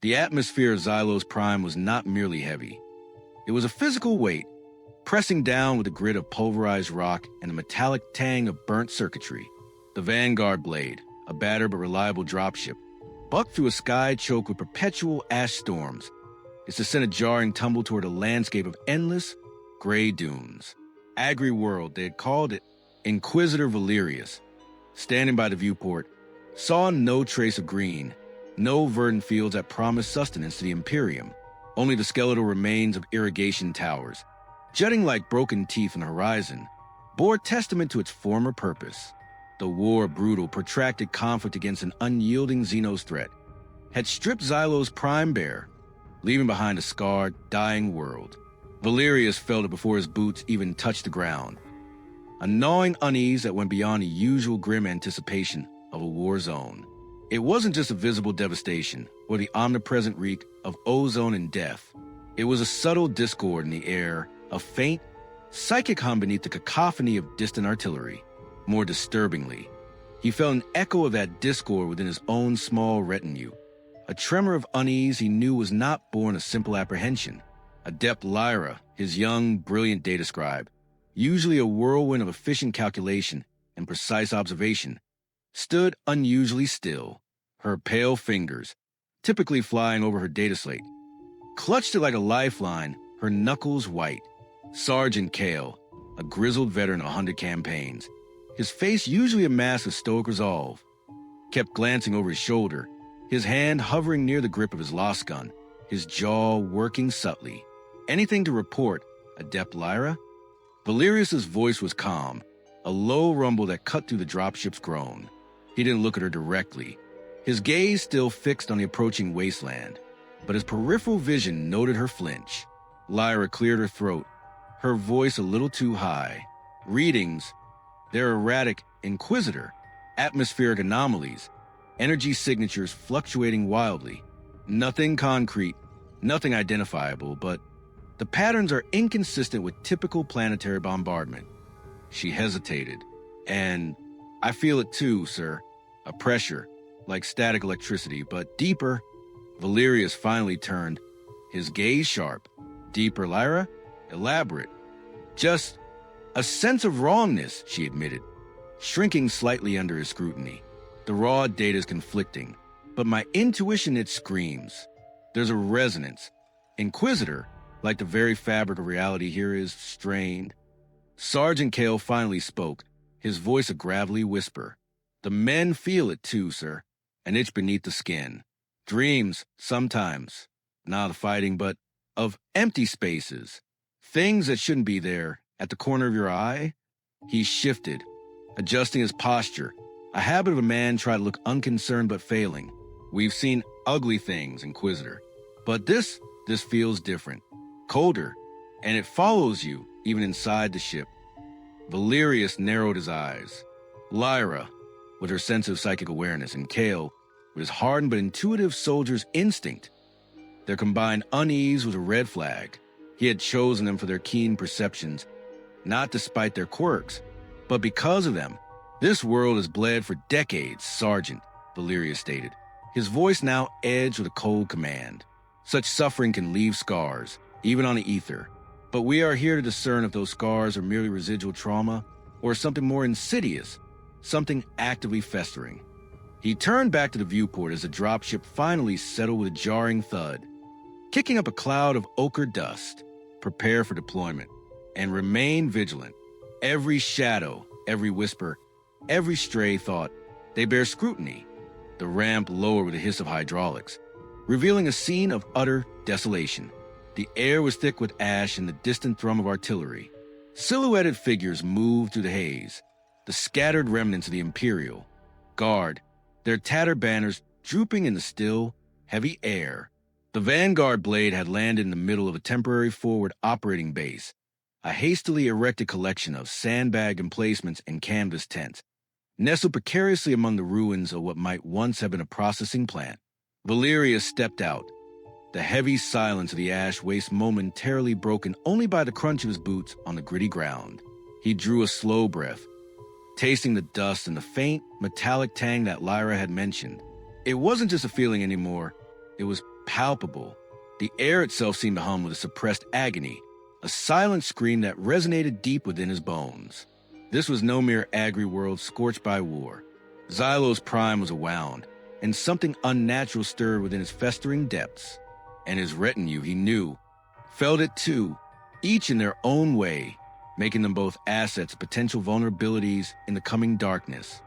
The atmosphere of Xylos Prime was not merely heavy. It was a physical weight, pressing down with a grit of pulverized rock and a metallic tang of burnt circuitry. The Vanguard blade, a battered but reliable dropship, bucked through a sky choked with perpetual ash storms. Its descent a jarring tumble toward a landscape of endless, gray dunes. Agri-world, they had called it. Inquisitor Valerius, standing by the viewport, saw no trace of green, no verdant fields that promised sustenance to the Imperium, only the skeletal remains of irrigation towers, jutting like broken teeth on the horizon, bore testament to its former purpose. The war, brutal, protracted conflict against an unyielding Xenos threat, had stripped Xylos Prime bare, leaving behind a scarred, dying world. Valerius felt it before his boots even touched the ground. A gnawing unease that went beyond the usual grim anticipation of a war zone. It wasn't just a visible devastation or the omnipresent reek of ozone and death. It was a subtle discord in the air, a faint, psychic hum beneath the cacophony of distant artillery. More disturbingly, he felt an echo of that discord within his own small retinue. A tremor of unease he knew was not born of simple apprehension. Adept Lyra, his young, brilliant data scribe, usually a whirlwind of efficient calculation and precise observation, stood unusually still, her pale fingers, typically flying over her data slate, clutched it like a lifeline, her knuckles white. Sergeant Kale, a grizzled veteran of 100 campaigns, his face usually a mask of stoic resolve, kept glancing over his shoulder, his hand hovering near the grip of his lost gun, his jaw working subtly. Anything to report, Adept Lyra? Valerius's voice was calm, a low rumble that cut through the dropship's groan. He didn't look at her directly, his gaze still fixed on the approaching wasteland, but his peripheral vision noted her flinch. Lyra cleared her throat, her voice a little too high. Readings, they're erratic, Inquisitor, atmospheric anomalies, energy signatures fluctuating wildly. Nothing concrete, nothing identifiable, but the patterns are inconsistent with typical planetary bombardment. She hesitated. And I feel it too, sir. A pressure, like static electricity, but deeper. Valerius finally turned, his gaze sharp. Deeper, Lyra? Elaborate. Just a sense of wrongness, she admitted, shrinking slightly under his scrutiny. The raw data is conflicting, but my intuition, it screams. There's a resonance. Inquisitor, like the very fabric of reality here, is strained. Sergeant Kale finally spoke, his voice a gravelly whisper. The men feel it too, sir, an itch beneath the skin. Dreams, sometimes, not of fighting, but of empty spaces. Things that shouldn't be there, at the corner of your eye. He shifted, adjusting his posture, a habit of a man trying to look unconcerned but failing. We've seen ugly things, Inquisitor, but this feels different. Colder, and it follows you, even inside the ship. Valerius narrowed his eyes. Lyra, with her sense of psychic awareness, and Kale, with his hardened but intuitive soldier's instinct. Their combined unease was a red flag. He had chosen them for their keen perceptions, not despite their quirks, but because of them. This world has bled for decades, Sergeant, Valerius stated, his voice now edged with a cold command. Such suffering can leave scars, even on the ether. But we are here to discern if those scars are merely residual trauma or something more insidious, something actively festering. He turned back to the viewport as the dropship finally settled with a jarring thud, kicking up a cloud of ochre dust. Prepare for deployment and remain vigilant. Every shadow, every whisper, every stray thought, they bear scrutiny. The ramp lowered with a hiss of hydraulics, revealing a scene of utter desolation. The air was thick with ash and the distant thrum of artillery. Silhouetted figures moved through the haze, the scattered remnants of the Imperial Guard, their tattered banners drooping in the still, heavy air. The Vanguard blade had landed in the middle of a temporary forward operating base, a hastily erected collection of sandbagged emplacements and canvas tents, nestled precariously among the ruins of what might once have been a processing plant. Valerius stepped out, the heavy silence of the ash waste momentarily broken only by the crunch of his boots on the gritty ground. He drew a slow breath, tasting the dust and the faint, metallic tang that Lyra had mentioned. It wasn't just a feeling anymore, it was palpable. The air itself seemed to hum with a suppressed agony, a silent scream that resonated deep within his bones. This was no mere agri-world scorched by war. Xylo's prime was awound, and something unnatural stirred within his festering depths. And his retinue, he knew, felt it too, each in their own way, making them both assets, potential vulnerabilities in the coming darkness.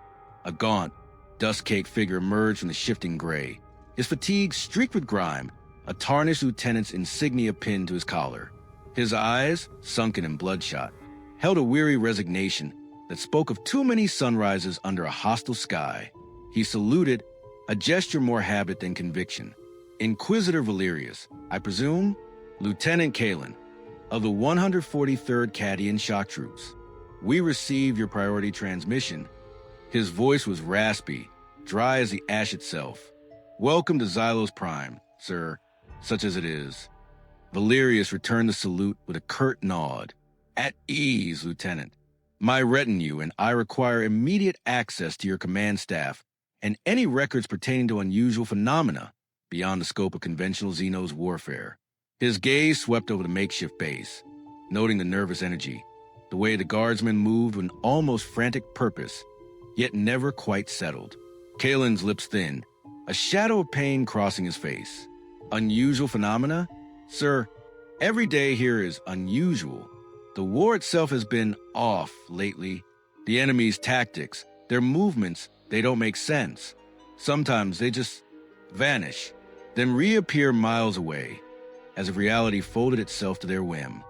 A gaunt, dust-caked figure emerged from the shifting gray, his fatigue streaked with grime, a tarnished lieutenant's insignia pinned to his collar. His eyes, sunken and bloodshot, held a weary resignation that spoke of too many sunrises under a hostile sky. He saluted, a gesture more habit than conviction. Inquisitor Valerius, I presume? Lieutenant Kalen, of the 143rd Cadian Shock Troops. We received your priority transmission. His voice was raspy, dry as the ash itself. Welcome to Xylo's Prime, sir, such as it is. Valerius returned the salute with a curt nod. At ease, Lieutenant. My retinue and I require immediate access to your command staff and any records pertaining to unusual phenomena beyond the scope of conventional Xenos warfare. His gaze swept over the makeshift base, noting the nervous energy, the way the guardsmen moved with an almost frantic purpose, yet never quite settled. Kalen's lips thinned, a shadow of pain crossing his face. Unusual phenomena? Sir, every day here is unusual. The war itself has been off lately. The enemy's tactics, their movements, they don't make sense. Sometimes they just vanish, then reappear miles away, as if reality folded itself to their whim.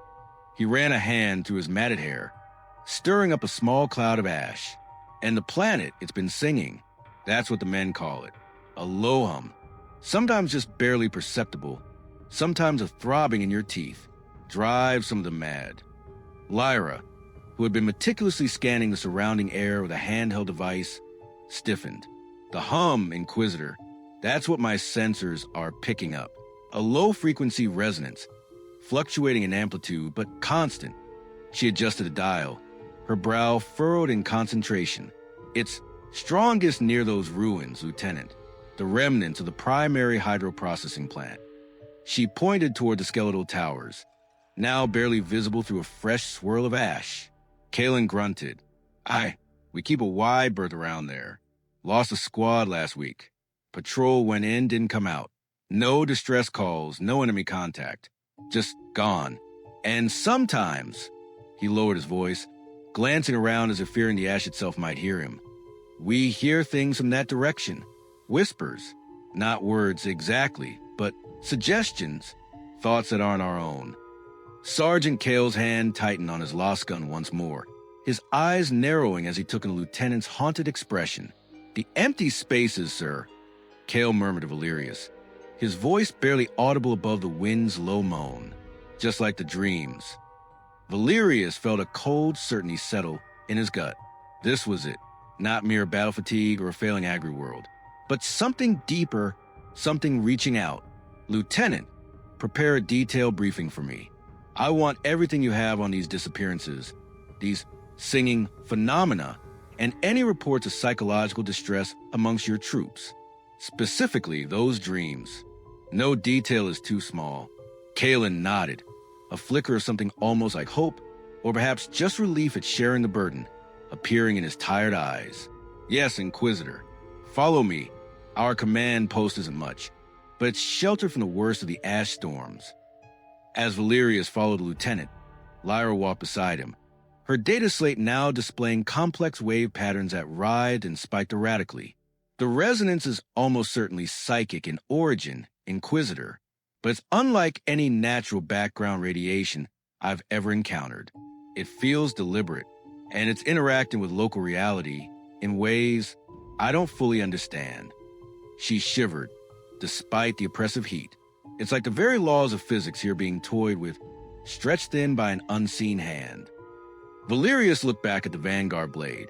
He ran a hand through his matted hair, stirring up a small cloud of ash. And the planet, it's been singing. That's what the men call it. A low hum. Sometimes just barely perceptible. Sometimes a throbbing in your teeth. Drives some of them mad. Lyra, who had been meticulously scanning the surrounding air with a handheld device, stiffened. The hum, Inquisitor, that's what my sensors are picking up. A low-frequency resonance, fluctuating in amplitude but constant. She adjusted a dial, her brow furrowed in concentration. It's strongest near those ruins, Lieutenant, the remnants of the primary hydroprocessing plant. She pointed toward the skeletal towers, now barely visible through a fresh swirl of ash. Kalen grunted. We keep a wide berth around there. Lost a squad last week. Patrol went in, didn't come out. No distress calls, no enemy contact. Just gone. And sometimes, he lowered his voice, glancing around as if fearing the ash itself might hear him. We hear things from that direction. Whispers. Not words exactly, but suggestions. Thoughts that aren't our own. Sergeant Kale's hand tightened on his lost gun once more, his eyes narrowing as he took in the lieutenant's haunted expression. The empty spaces, sir, Kale murmured to Valerius, his voice barely audible above the wind's low moan, just like the dreams. Valerius felt a cold certainty settle in his gut. This was it, not mere battle fatigue or a failing agri-world, but something deeper, something reaching out. Lieutenant, prepare a detailed briefing for me. I want everything you have on these disappearances, these singing phenomena, and any reports of psychological distress amongst your troops. Specifically, those dreams. No detail is too small. Kalen nodded, a flicker of something almost like hope, or perhaps just relief at sharing the burden, appearing in his tired eyes. Yes, Inquisitor. Follow me. Our command post isn't much, but it's sheltered from the worst of the ash storms. As Valerius followed the lieutenant, Lyra walked beside him, her data slate now displaying complex wave patterns that writhed and spiked erratically. The resonance is almost certainly psychic in origin, Inquisitor, but it's unlike any natural background radiation I've ever encountered. It feels deliberate, and it's interacting with local reality in ways I don't fully understand. She shivered, despite the oppressive heat. It's like the very laws of physics here being toyed with, stretched thin by an unseen hand. Valerius looked back at the Vanguard blade,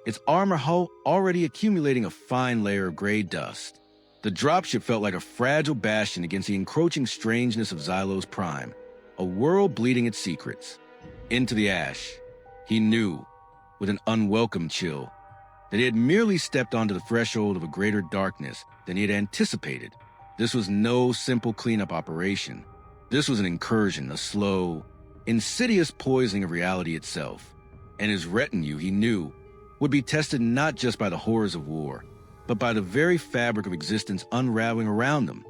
its armor hull already accumulating a fine layer of gray dust. The dropship felt like a fragile bastion against the encroaching strangeness of Xylo's Prime, a world bleeding its secrets. Into the ash, he knew, with an unwelcome chill, that he had merely stepped onto the threshold of a greater darkness than he had anticipated. This was no simple cleanup operation. This was an incursion, a slow, insidious poisoning of reality itself. And his retinue, he knew, would be tested not just by the horrors of war, but by the very fabric of existence unraveling around them.